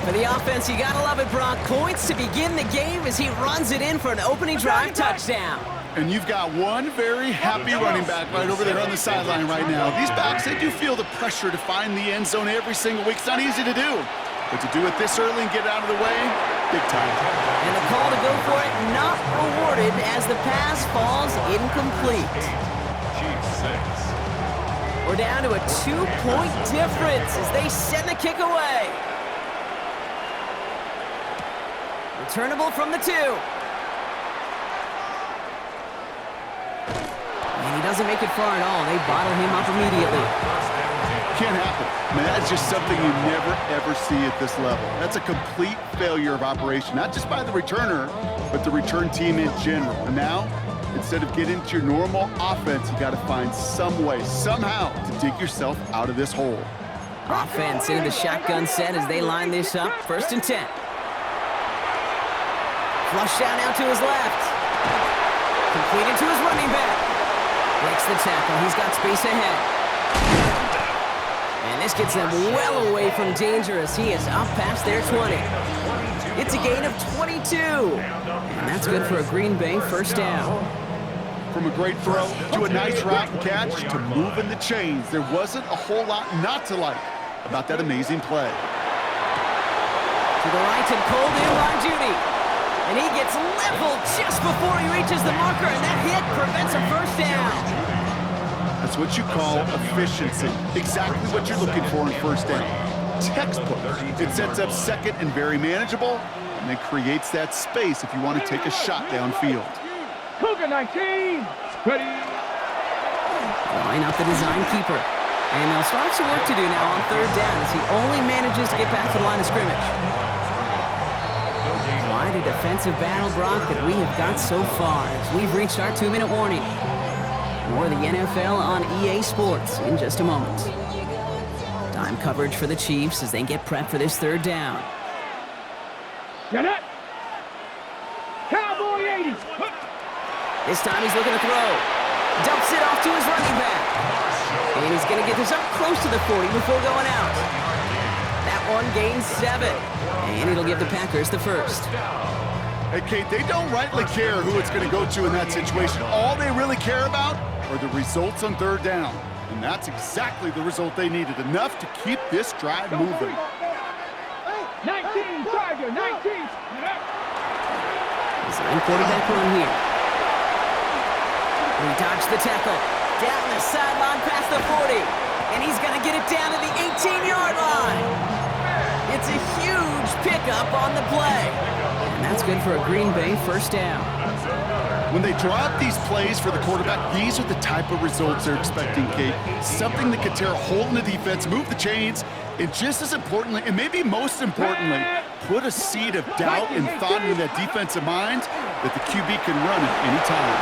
For the offense, you gotta love it, Brock. Points to begin the game as he runs it in for an opening drive touchdown. And you've got one very happy running back right over there on the sideline right now. These backs, they do feel the pressure to find the end zone every single week. It's not easy to do. But to do it this early and get it out of the way, big time. And the call to go for it not rewarded as the pass falls incomplete. We're down to a 2-point difference as they send the kick away. Returnable from the 2. And he doesn't make it far at all. They bottle him up immediately. Can't happen. I mean, that's just something you never, ever see at this level. That's a complete failure of operation, not just by the returner, but the return team in general. And now, instead of getting into your normal offense, you got to find some way, somehow, to dig yourself out of this hole. Offense into the shotgun set as they line this up. 1st and 10. Flush down out to his left. Completed to his running back. Breaks the tackle. He's got space ahead. And this gets them well away from danger as he is up past their 20. It's a gain of 22. And that's good for a Green Bay 1st down. From a great throw to a nice route and catch to moving the chains, there wasn't a whole lot not to like about that amazing play. To the right and pulled in by Judy. And he gets leveled just before he reaches the marker, and that hit prevents a 1st down. That's what you call efficiency. Exactly what you're looking for in 1st down. Textbook. It sets up 2nd and very manageable, and then creates that space if you want to take a shot downfield. Cougar 19, ready. Line up the design keeper. And they'll start some work to do now on 3rd down as he only manages to get past the line of scrimmage. Quite a defensive battle, Brock, that we have got so far as we've reached our 2-minute warning. More of the NFL on EA Sports in just a moment. Time coverage for the Chiefs as they get prepped for this 3rd down. Get it. Cowboy 80. This time he's looking to throw. Dumps it off to his running back. And he's going to get this up close to the 40 before going out. That one gains 7. And it'll give the Packers the 1st. Hey, Kate, they don't rightly care who it's going to go to in that situation. All they really care about are the results on 3rd down. And that's exactly the result they needed. Enough to keep this drive moving. 19, Tiger, 19. Design quarterback run here. He dodged the tackle. Down the sideline past the 40. And he's going to get it down to the 18-yard line. It's a huge pickup on the play. And that's good for a Green Bay 1st down. When they draw up these plays for the quarterback, these are the type of results they're expecting, Kate. Something that could tear a hole in the defense, move the chains, and just as importantly, and maybe most importantly, put a seed of doubt and thought into that defensive mind that the QB can run at any time.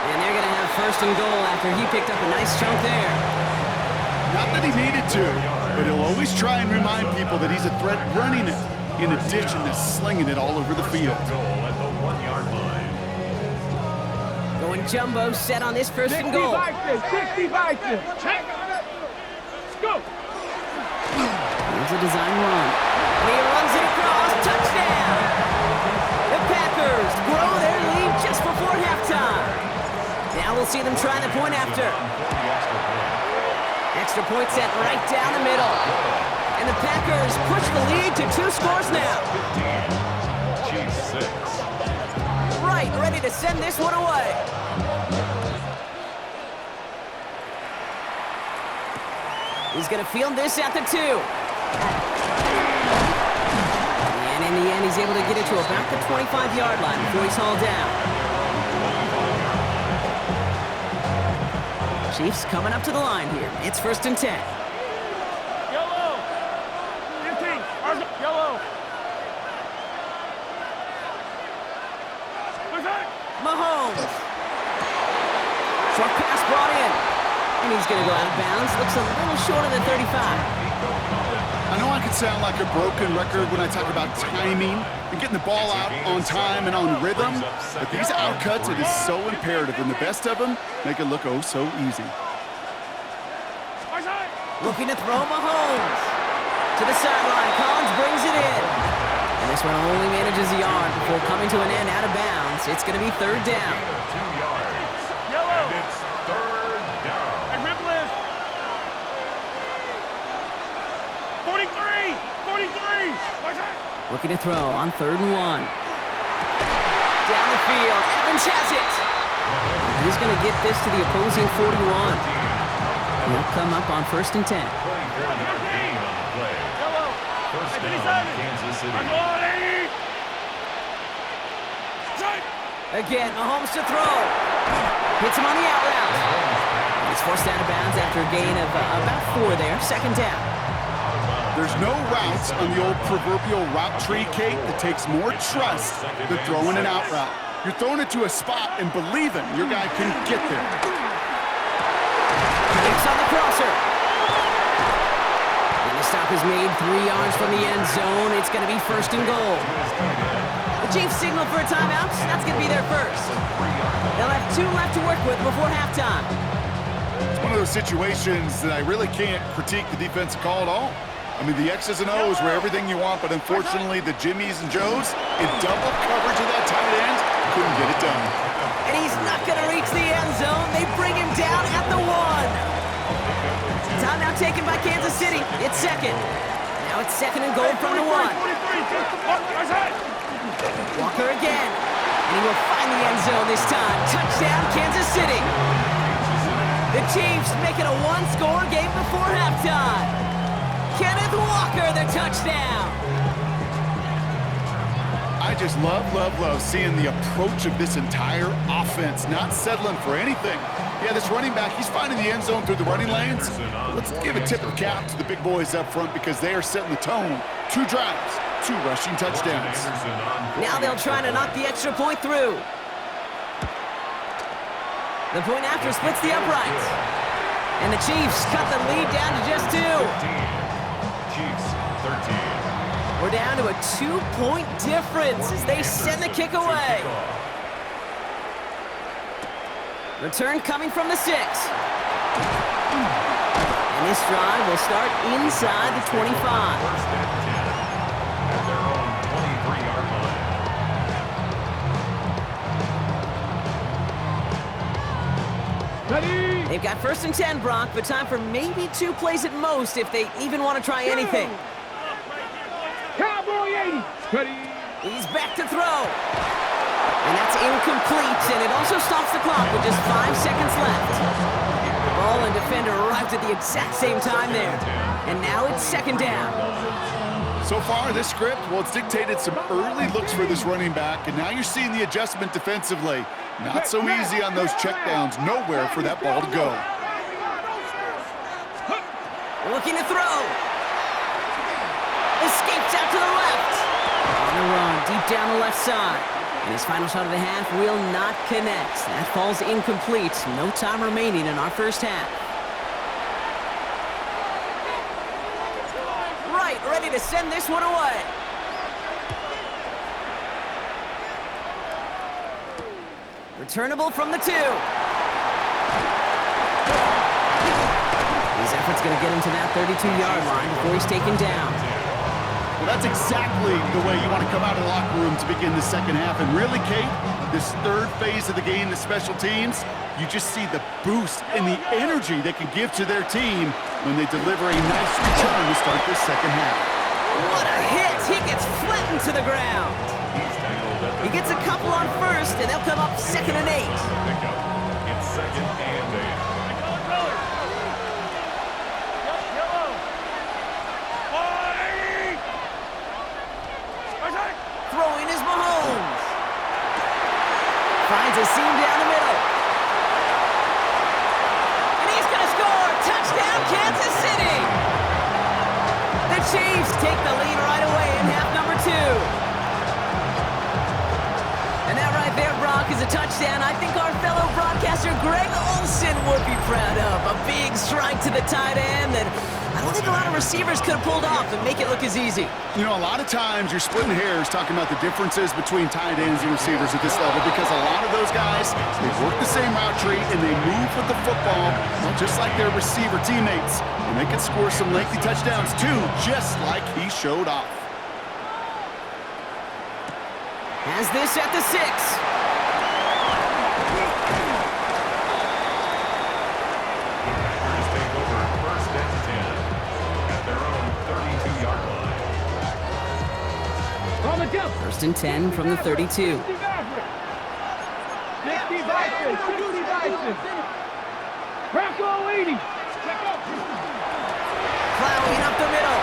And they're going to have 1st and goal after he picked up a nice chunk there. Not that he needed to, but he'll always try and remind people that he's a threat running it, in addition to slinging it all over the field. Going jumbo set on this 1st and goal. 60 Vikings. Go. Here's a design run. And he runs it across. Touchdown! The Packers grow their lead just before halftime. Now we'll see them try the point after. Extra point set right down the middle. And the Packers push the lead to 2 scores now. Right, ready to send this one away. He's going to field this at the 2. And in the end, he's able to get it to about the 25-yard line before he's hauled down. Chiefs coming up to the line here. It's 1st and 10. Yellow. 15. Yellow. Mahomes. Short pass brought in. And he's going to go out of bounds. Looks a little short of the 35. I know I can sound like a broken record when I talk about timing and getting the ball out on time and on rhythm, but these outcuts, it is so imperative, and the best of them make it look oh so easy. Looking to throw Mahomes to the side. This one only manages a yard before coming to an end out of bounds. It's going to be third down. 2 yards. Yellow. And it's third down. Hey, rip list. 43. 43. What's that? Looking to throw on 3rd and 1. Down the field. Evans has it. He's going to get this to the opposing 41. He'll come up on 1st and 10. 24 yard gain on the play. Yellow. First Hey, down, 57. Kansas City. I'm on 80. Strike. Again, Mahomes to throw. Hits him on the out route. He's forced out of bounds after a gain of about 4 there. 2nd down. There's no routes on the old proverbial route tree, Kate, that takes more trust than throwing an out route. You're throwing it to a spot and believing your guy can get there. Hits on the crosser. And the stop is made 3 yards from the end zone. It's going to be 1st and goal. The Chiefs signal for a timeout. That's going to be their first. They'll have 2 left to work with before halftime. It's one of those situations that I really can't critique the defensive call at all. I mean, the X's and O's were everything you want, but unfortunately, the Jimmies and Joes in double coverage of that tight end couldn't get it done. And he's not going to reach the end zone. They bring him down at the 1. Timeout taken by Kansas City. It's 2nd. Now it's 2nd and goal from the 1. 43. Walker again. And he will find the end zone this time. Touchdown, Kansas City. The Chiefs make it a 1-score game before halftime. Kenneth Walker, the touchdown. I just love seeing the approach of this entire offense, not settling for anything. Yeah, this running back, he's finding the end zone through the running lanes. Let's give a tip of the cap to the big boys up front because they are setting the tone. 2 drives, 2 rushing touchdowns. Now they'll try to knock the extra point through. The point after splits the uprights. And the Chiefs cut the lead down to just 2. Chiefs 13. We're down to a 2-point difference as they send the kick away. Return coming from the 6. And this drive will start inside the 25. First and 10 at their own 23-yard line. Ready. They've got 1st and 10, Brock, but time for maybe 2 plays at most if they even want to try anything. Cowboy 80. Ready. He's back to throw. And that's incomplete, and it also stops the clock with just 5 seconds left. The ball and defender arrived at the exact same time there. And now it's 2nd down. So far, this script, well, it's dictated some early looks for this running back, and now you're seeing the adjustment defensively. Not so easy on those checkdowns. Nowhere for that ball to go. Looking to throw. Escapes out to the left. On the run, deep down the left side. And his final shot of the half will not connect. That falls incomplete. No time remaining in our first half. Right, ready to send this one away. Returnable from the 2. His effort's going to get him to that 32-yard line before he's taken down. Well, that's exactly the way you want to come out of the locker room to begin the second half. And really, Kate, this 3rd phase of the game, the special teams, you just see the boost and the energy they can give to their team when they deliver a nice return to start this second half. What a hit! He gets flattened to the ground. He gets a couple on 1st, and they'll come up 2nd and 8. Pickup. It's 2nd and 8. Throwing is Mahomes. Finds a seam down the middle. And he's going to score! Touchdown, Kansas City! The Chiefs take the lead right away in half number 2. And that right there, Brock, is a touchdown I think our fellow broadcaster Greg Olsen would be proud of. A big strike to the tight end that I don't think a lot of receivers could have pulled off and make it look as easy. You know, a lot of times you're splitting hairs talking about the differences between tight ends and receivers at this level because a lot of those guys, they work the same route tree and they move with the football, well, just like their receiver teammates. And they can score some lengthy touchdowns too, just like he showed off. Has this at the 6. Packers take over 1st and 10 at their own 32-yard line. On the jump. 1st and 10 from the 32. 60 Vikings. 60 Vikings. Bronco 80. Plowing up the middle.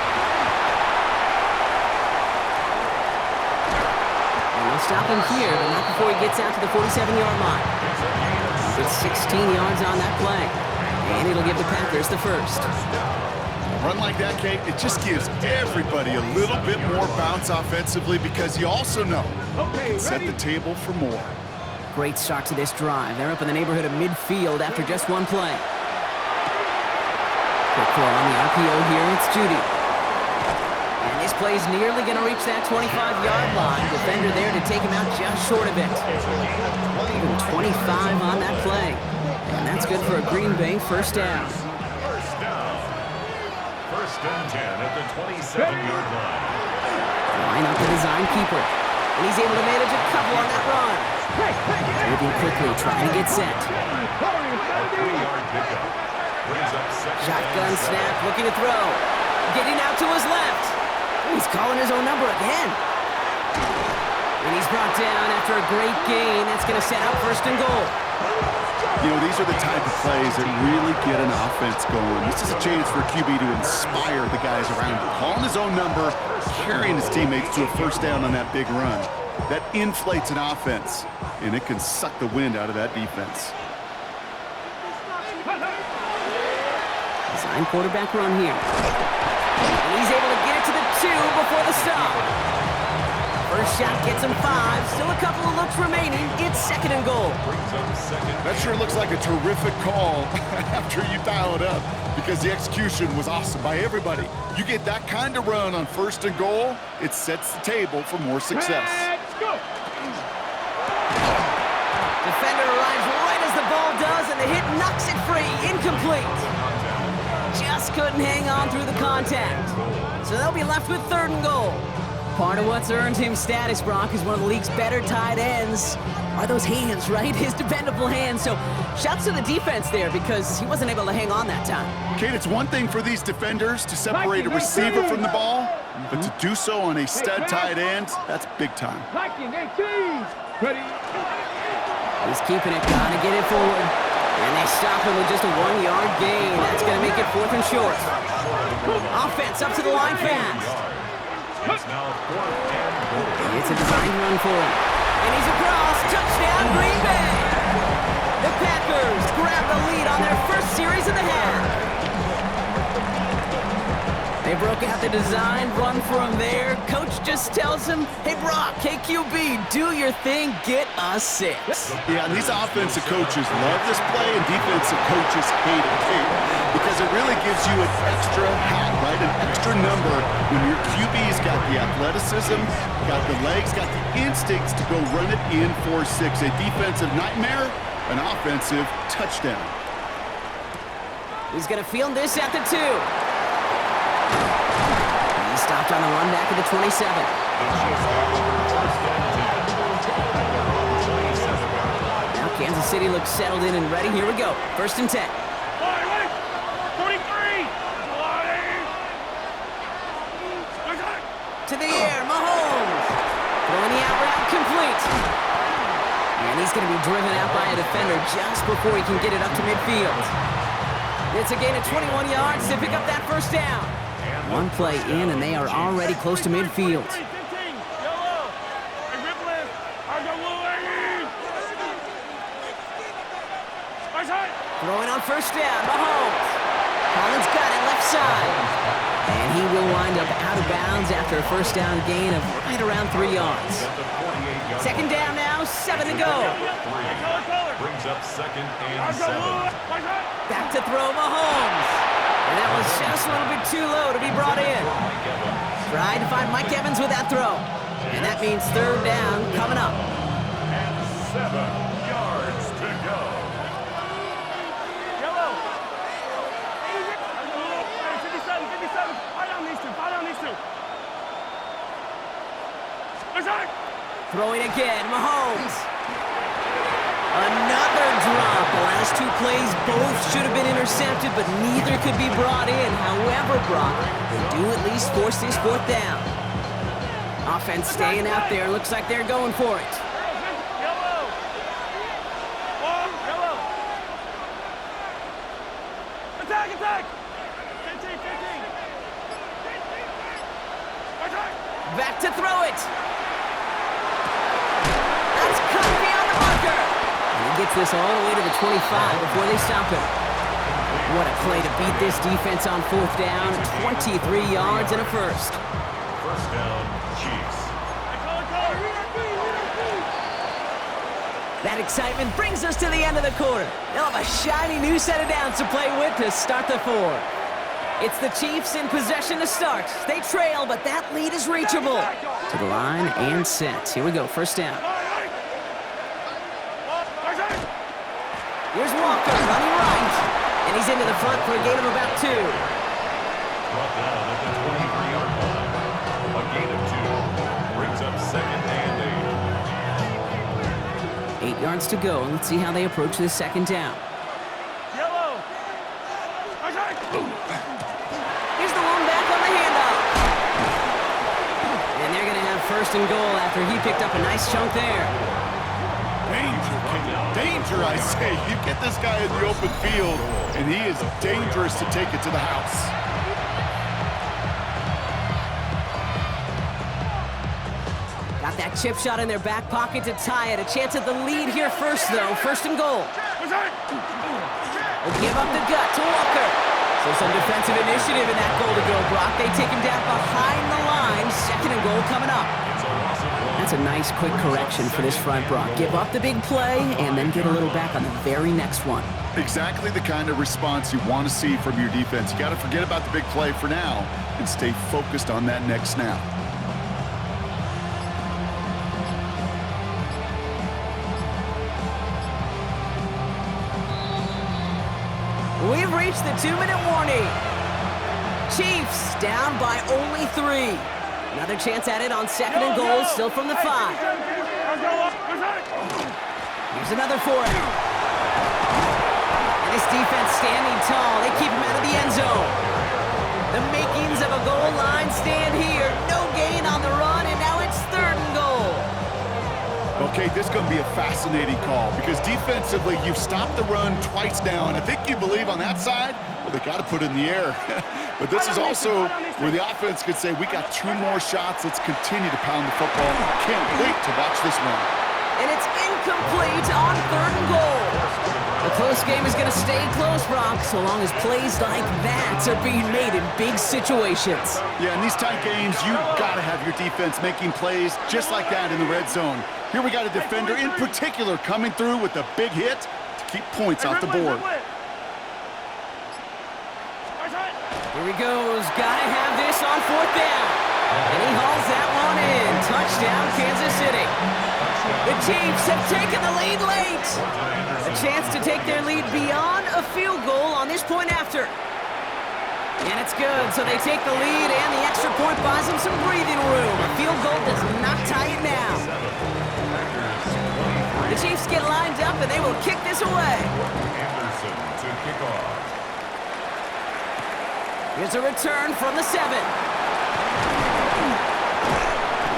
And they'll stop him here, but not before he gets out to the 47-yard line. It's 16 yards on that play. And it'll give the Packers the first. A run like that, Kate, it just gives everybody a little bit more bounce offensively because you also know you can set the table for more. Great start to this drive. They're up in the neighborhood of midfield after just one play. Quick throw on the RPO here. It's Judy. And this play's nearly going to reach that 25-yard line. Defender there to take him out just short of it. Even 25 on that play. And that's good for a Green Bay first down. First down. 1st and 10 at the 27-yard line. Line up the design keeper. And he's able to manage a couple on that run. Moving quickly, trying to get set. 3-yard pickup. Brings up 2nd Shotgun and 7. snap, looking to throw. Getting out to his left. He's calling his own number again. And he's brought down after a great gain. That's going to set up 1st and goal. You know, these are the type of plays that really get an offense going. This is a chance for QB to inspire the guys around him. Calling his own number, carrying his teammates to a first down on that big run. That inflates an offense, and it can suck the wind out of that defense. Design quarterback run here. And he's able to get it to the 2 before the stop. First shot gets him 5. Still a couple of looks remaining. It's 2nd and goal. Brings up 2nd. That sure looks like a terrific call after you dial it up because the execution was awesome by everybody. You get that kind of run on 1st and goal, it sets the table for more success. Let's go. Defender arrives right as the ball does, and the hit knocks it free. Incomplete. Just couldn't hang on through the contact. So they'll be left with 3rd and goal. Part of what's earned him status, Brock, is one of the league's better tight ends. Are those hands, right? His dependable hands. So shouts to the defense there because he wasn't able to hang on that time. Kate, it's one thing for these defenders to separate a receiver from the ball, but to do so on a stud tight end, that's big time. Viking 18. Ready. He's keeping it, gotta get it forward. And they stop him with just a 1-yard gain. That's gonna make it 4th and short. Offense up to the line fast. It's now 4th and goal. It's a designed run for him. And he's across. Touchdown, Green Bay. The Packers grab the lead on their first series of the half. They broke out the design run for him there. Coach just tells him, hey, Brock, KQB, do your thing, get us 6. Yeah, and these offensive coaches love this play, and defensive coaches hate it too, because it really gives you an extra hat, right? An extra number when your QB's got the athleticism, got the legs, got the instincts to go run it in for 6. A defensive nightmare, an offensive touchdown. He's going to field this at the 2. He stopped on the run back at the 27. Now Kansas City looks settled in and ready. Here we go. 1st and 10. 43. To the air, Mahomes. Throwing the out route complete. And he's going to be driven out by a defender just before he can get it up to midfield. It's a gain of 21 yards to pick up that first down. One play in, and they are already close to midfield. Throwing on first down, Mahomes. Collins got it left side. And he will wind up out of bounds after a first down gain of right around 3 yards. 2nd down now, 7 to go. Brings up 2nd and 7. Back to throw, Mahomes. And that was just a little bit too low to be brought in. Tried to find Mike Evans with that throw. And that means 3rd down coming up. And 7 yards to go. Yellow. 57. Fire down these two. Throwing again, Mahomes. Another drop. The last two plays both should have been intercepted, but neither could be brought in. However, Brock, they do at least force this fourth down. Offense staying out there. Looks like they're going for it. Attack, attack! 15. Back to throw it. That's cut beyond the marker. And he gets this all the way to the 25 before they stop him. What a play to beat this defense on fourth down. 23 yards and a first. First down, Chiefs. That excitement brings us to the end of the quarter. They'll have a shiny new set of downs to play with to start the fourth. It's the Chiefs in possession to start. They trail, but that lead is reachable. To the line and set. Here we go, first down. Here's Walker running right. And he's into the front for a gain of about 2. Brought down at the 23-yard line. A gain of 2. Brings up second and 8. 8 yards to go, and let's see how they approach this second down. Yellow. Here's the one back on the handoff. And they're going to have first and goal after he picked up a nice chunk there. Danger, I say. You get this guy in the open field, and he is dangerous to take it to the house. Got that chip shot in their back pocket to tie it. A chance at the lead here first, though. First and goal. Will give up the gut to Walker. So some defensive initiative in that goal to go, Brock. They take him down behind the line. Second and goal coming up. That's a nice quick correction for this front, Brock. Give up the big play and then get a little back on the very next one. Exactly the kind of response you want to see from your defense. You got to forget about the big play for now and stay focused on that next snap. We've reached the 2-minute warning. Chiefs down by only 3. Another chance at it on second and goal, still from the 5. Here's another for him. And this defense standing tall. They keep him out of the end zone. The makings of a goal line stand here. No gain on the run, and now it's third and goal. Okay, this is going to be a fascinating call because defensively, you've stopped the run twice now, and I think you believe on that side, well, they got to put it in the air. But this is also where the offense could say, we got 2 more shots. Let's continue to pound the football. Can't wait to watch this one. And it's incomplete on third and goal. The close game is going to stay close, Brock, so long as plays like that are being made in big situations. Yeah, in these tight games, you got to have your defense making plays just like that in the red zone. Here we got a defender in particular coming through with a big hit to keep points off the board. Here he goes. Gotta have this on fourth down. And he hauls that one in. Touchdown, Kansas City. The Chiefs have taken the lead late. A chance to take their lead beyond a field goal on this point after. And it's good, so they take the lead, and the extra point buys them some breathing room. A field goal does not tie it now. The Chiefs get lined up, and they will kick this away. Anderson to kick off. Here's a return from the 7.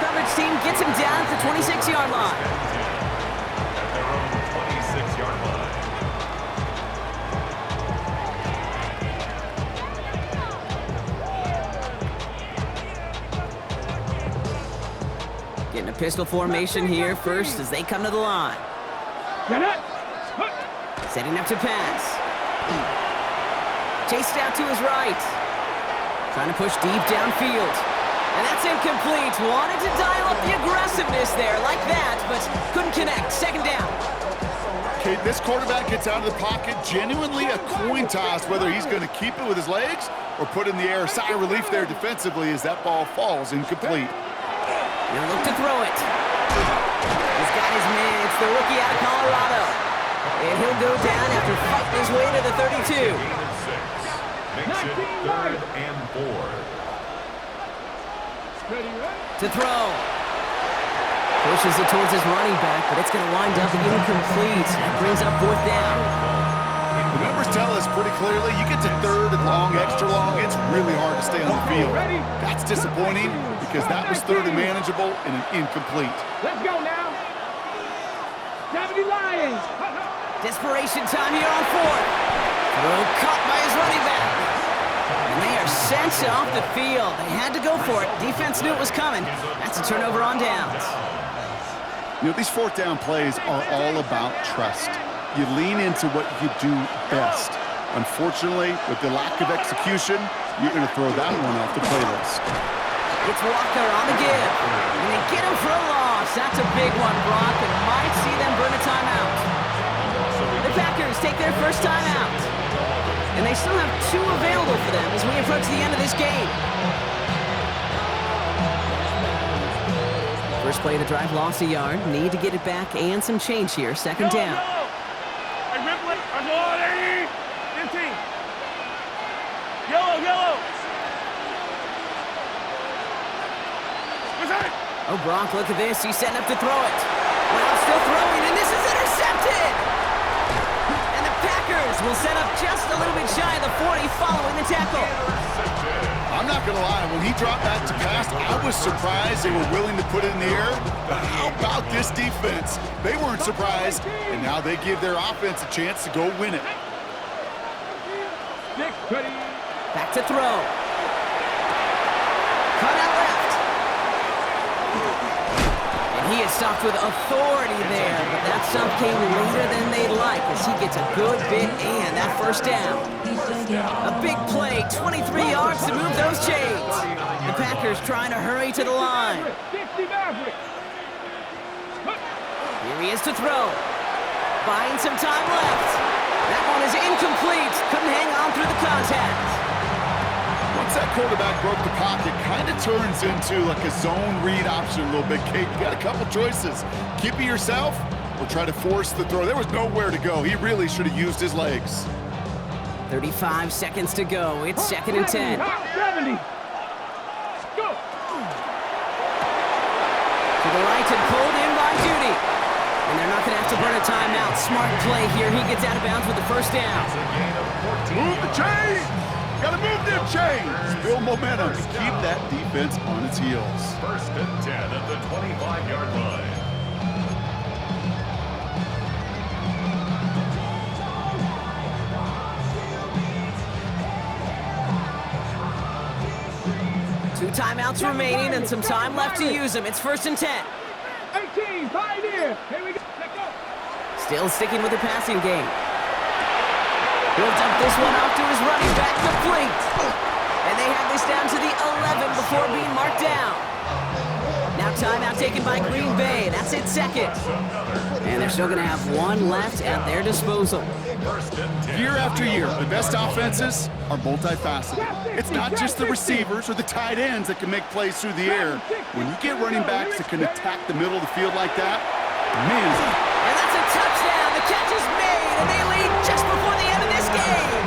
Coverage team gets him down at the 26-yard line. At their own 26-yard line. Getting a pistol formation here first as they come to the line. Setting up to pass. Chased out to his right. Trying to push deep downfield. And that's incomplete. Wanted to dial up the aggressiveness there like that, but couldn't connect. Second down. Okay, this quarterback gets out of the pocket. Genuinely a coin toss whether he's going to keep it with his legs or put it in the air. Sigh of relief there defensively as that ball falls incomplete. Now look to throw it. He's got his man. It's the rookie out of Colorado. And he'll go down after fighting his way to the 32. Makes it third and 4. To throw. Pushes it towards his running back, but it's going to wind up incomplete. That brings up 4th down. The numbers tell us pretty clearly, you get to 3rd and long, extra long, it's really hard to stay on the field. That's disappointing because that was 3rd and manageable and an incomplete. Let's go now. 70 Lions. Desperation time here on 4th. Throw caught by his running back. And they are sent off the field. They had to go for it. Defense knew it was coming. That's a turnover on downs. You know, these 4th down plays are all about trust. You lean into what you do best. Unfortunately, with the lack of execution, you're going to throw that one off the playlist. It's Walker on the give. And they get him for a loss. That's a big one, Brock, and might see them burn a timeout. The Packers take their first timeout. And they still have 2 available for them as we approach the end of this game. First play of the drive, lost a yard. Need to get it back and some change here. 2nd down. Yellow. Oh, Brock, look at this. He's setting up to throw it. Well, still throwing, and this is intercepted. And the Packers will set up just a little bit shy of the 40 following the tackle. I'm not going to lie, when he dropped back to pass, I was surprised they were willing to put it in the air. But how about this defense? They weren't surprised, and now they give their offense a chance to go win it. Back to throw. Cut out left. And he is stopped with authority there, but that stop came later than they'd like as he gets a good bit and that 1st down. A big play, 23 yards to move those chains. The Packers trying to hurry to the line. Here he is to throw. Buying some time left. That one is incomplete. Couldn't hang on through the contact. Once that quarterback broke the pocket, kind of turns into like a zone read option a little bit, Kate. You got a couple choices. Keep it yourself or try to force the throw. There was nowhere to go. He really should have used his legs. 35 seconds to go. It's 2nd and 10. 70. Go. To the right and pulled in by Judy. And they're not going to have to burn a timeout. Smart play here. He gets out of bounds with the 1st down. Move the chains! Gotta move them chains! Build momentum. Keep that defense on its heels. 1st and 10 at the 25-yard line. Two timeouts remaining and some time left to use them. It's 1st and 10. 18, Pioneer. Here we go. Let's go. Still sticking with the passing game. He'll dump this one off to his running back, complete. And they have this down to the 11 before being marked down. Now timeout taken by Green Bay. That's it, 2nd. And they're still going to have 1 left at their disposal. Year after year, the best offenses are multifaceted. It's not just the receivers or the tight ends that can make plays through the air. When you get running backs that can attack the middle of the field like that, man. And that's a touchdown. The catch is made, and they lead just before the end of this game.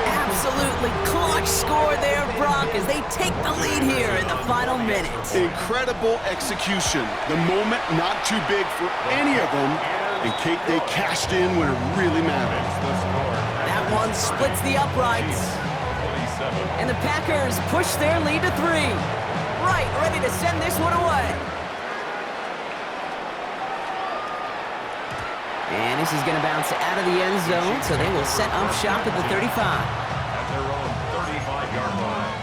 Absolutely clutch score there, Brock, as they take the lead here in the final minutes. Incredible execution. The moment not too big for any of them. And Kate, they cashed in when it really mattered. That one splits the uprights. And the Packers push their lead to 3. Right, ready to send this one away. And this is going to bounce out of the end zone, so they will set up shop at the 35. At their own 35-yard line.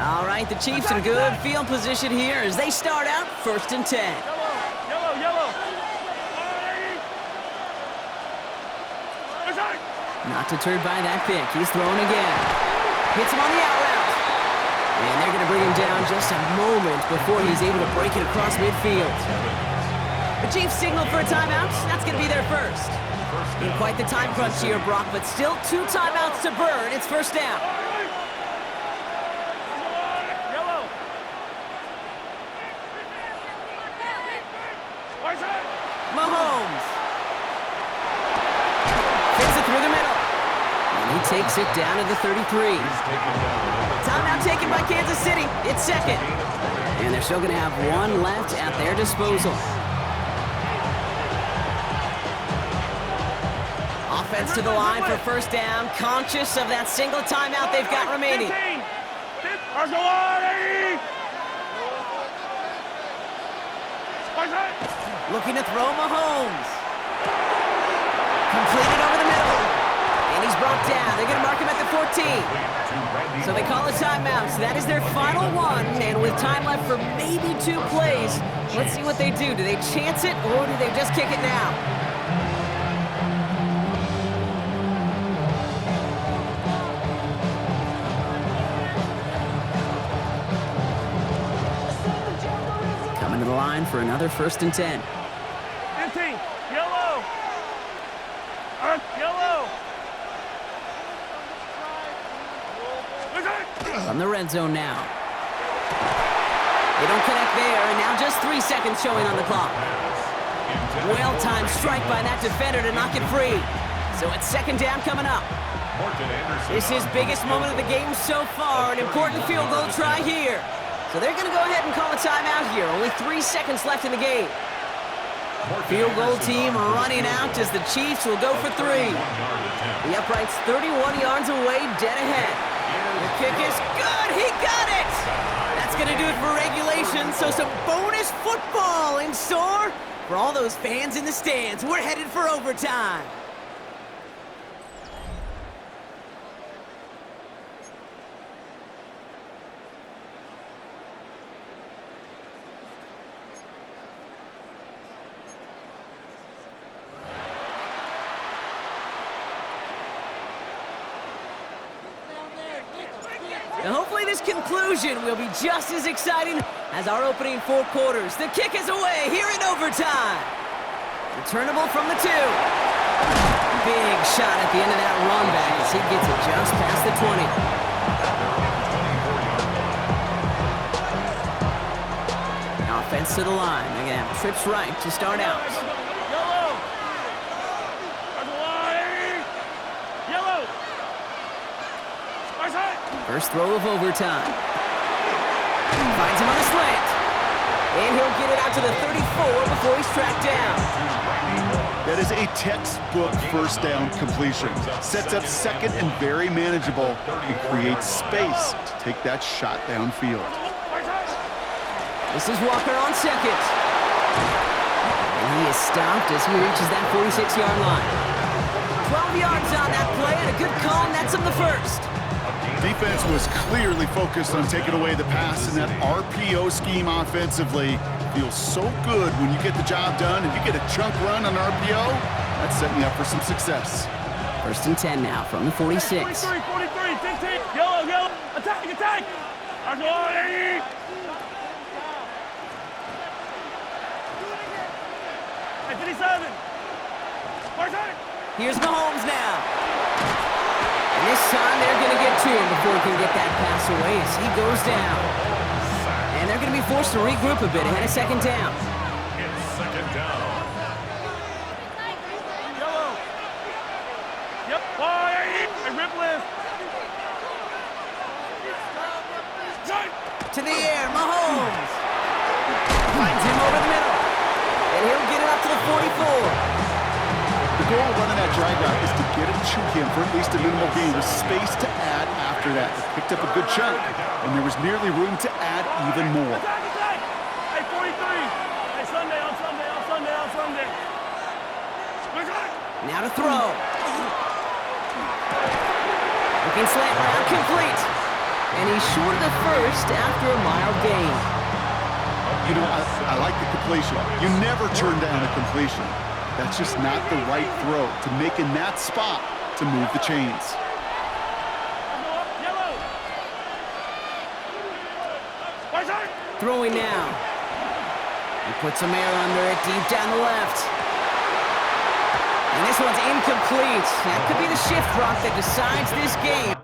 All right, the Chiefs in good field position here as they start out 1st and 10. Yellow. Not deterred by that pick. He's throwing again. Hits him on the out route. And they're going to bring him down just a moment before he's able to break it across midfield. The Chiefs signal for a timeout. That's going to be their first. In quite the time crunch here, Brock, but still 2 timeouts to burn. It's 1st down. Mahomes. Fits it through the middle. And he takes it down to the 33. Timeout taken by Kansas City. It's second. And they're still going to have one left at their disposal. Offense to the line for first down, conscious of that single timeout they've got remaining. Looking to throw Mahomes. Completed over the middle. And he's brought down. They're going to mark him at the 14. So they call a timeout. So that is their final one. And with time left for maybe 2 plays, let's see what they do. Do they chance it or do they just kick it now? Coming to the line for another 1st and 10. Empty. Yellow. Yellow. From the red zone now. They don't connect there, and now just 3 seconds showing on the clock. Well-timed strike by that defender to knock it free. So it's 2nd down coming up. This is biggest moment of the game so far, an important field goal try here. So they're going to go ahead and call a timeout here. Only 3 seconds left in the game. Field goal team running out as the Chiefs will go for 3. The upright's 31 yards away, dead ahead. The kick is good. He got it. That's going to do it for regulation. So some bonus football in store for all those fans in the stands. We're headed for overtime. And hopefully this conclusion will be just as exciting as our opening 4 quarters. The kick is away here in overtime. Returnable from the 2. Big shot at the end of that run back as he gets it just past the 20. Now offense to the line. They're going to have trips right to start out. First throw of overtime. Finds him on a slant. And he'll get it out to the 34 before he's tracked down. That is a textbook first down completion. Sets up second and very manageable and creates space to take that shot downfield. This is Walker on second. And he is stopped as he reaches that 46-yard line. 12 yards on that play and a good call, and that's him the first. Defense was clearly focused on taking away the pass, and that RPO scheme offensively feels so good when you get the job done and you get a chunk run on RPO. That's setting you up for some success. 1st and 10 now from the 46. 43, 15. Yellow. Attack. Hey, 57. Here's Mahomes now. And this time they're going to get to him before he can get that pass away as he goes down. And they're going to be forced to regroup a bit ahead of 2nd down. It's 2nd down. Yellow. Yep. Wide. And rip lift. To the air, Mahomes. Finds him over the middle. And he'll get it up to the 44. The goal of running that drag route is to get it to him for at least a minimal gain with space to add after that. They picked up a good chunk, and there was nearly room to add even more. Attack. Hey, 43. Hey, Sunday. Now to throw. Looking slant route complete. And he's short of the first after a mild gain. You know, I like the completion. You never turn down a completion. That's just not the right throw to make in that spot to move the chains. Throwing now. He puts some air under it deep down the left. And this one's incomplete. That could be the shift rock that decides this game.